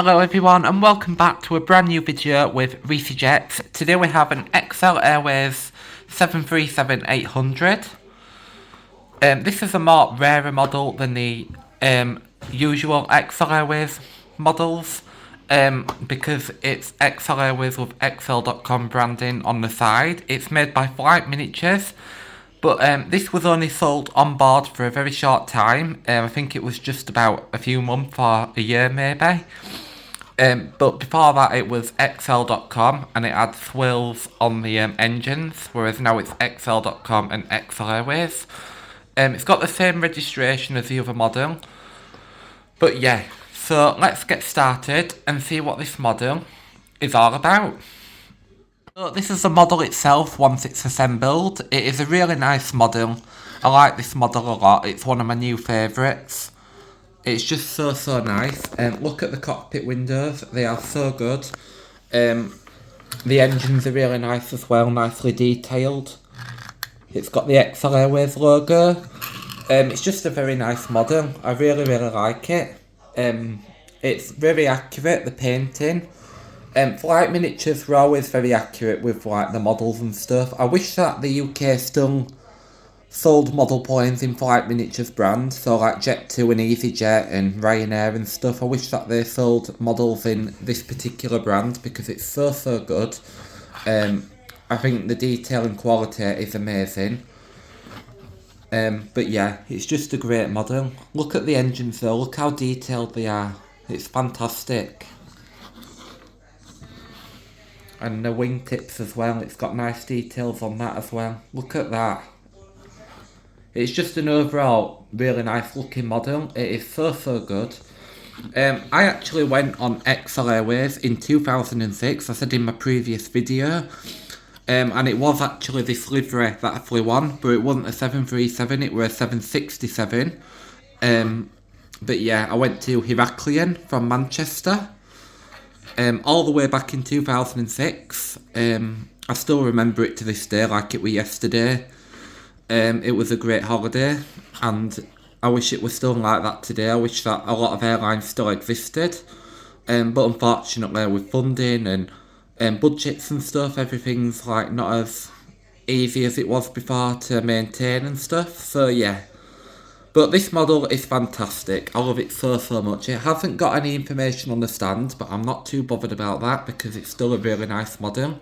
Hello everyone and welcome back to a brand new video with Reece Jets. Today we have an Excel Airways 737-800. This is a more rarer model than the usual Excel Airways models because it's Excel Airways with Excel.com branding on the side. It's made by Flight Miniatures, but this was only sold on board for a very short time. I think it was just about a few months or a year maybe. But before that it was Excel.com and it had swirls on the engines, whereas now it's Excel.com and Excel Airways. It's got the same registration as the other model. But yeah, so let's get started and see what this model is all about. So this is the model itself once it's assembled. It is a really nice model. I like this model a lot. It's one of my new favourites. It's just so nice. Look at the cockpit windows, they are so good. The engines are really nice as well, nicely detailed. It's got the Excel Airways logo. It's just a very nice model. I really like it. It's very accurate, the painting. Flight Miniatures were always very accurate with like the models and stuff. I wish that the UK still sold model planes in Flight Miniatures brand, so like Jet2 and EasyJet and Ryanair and stuff. I wish that they sold models in this particular brand because it's so good. I think the detail and quality is amazing. But yeah, it's just a great model. Look at the engines though, look how detailed they are. It's fantastic. And the wingtips as well, it's got nice details on that as well. Look at that. It's just an overall really nice looking model. It is so good. I actually went on Excel Airways in 2006, I said in my previous video. And it was actually this livery that I flew on, but it wasn't a 737, it was a 767. But yeah, I went to Heraklion from Manchester. All the way back in 2006. I still remember it to this day like it was yesterday. It was a great holiday and I wish it was still like that today. I wish that a lot of airlines still existed, but unfortunately with funding and budgets and stuff, everything's like not as easy as it was before to maintain and stuff, so yeah. But this model is fantastic. I love it so much. It hasn't got any information on the stand, but I'm not too bothered about that because it's still a really nice model.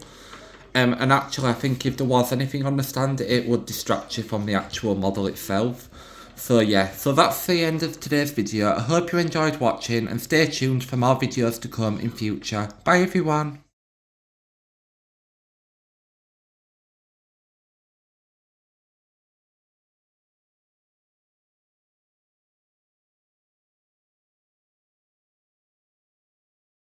And actually I think if there was anything on the stand, it would distract you from the actual model itself. So yeah, so that's the end of today's video. I hope you enjoyed watching and stay tuned for more videos to come in future. Bye everyone.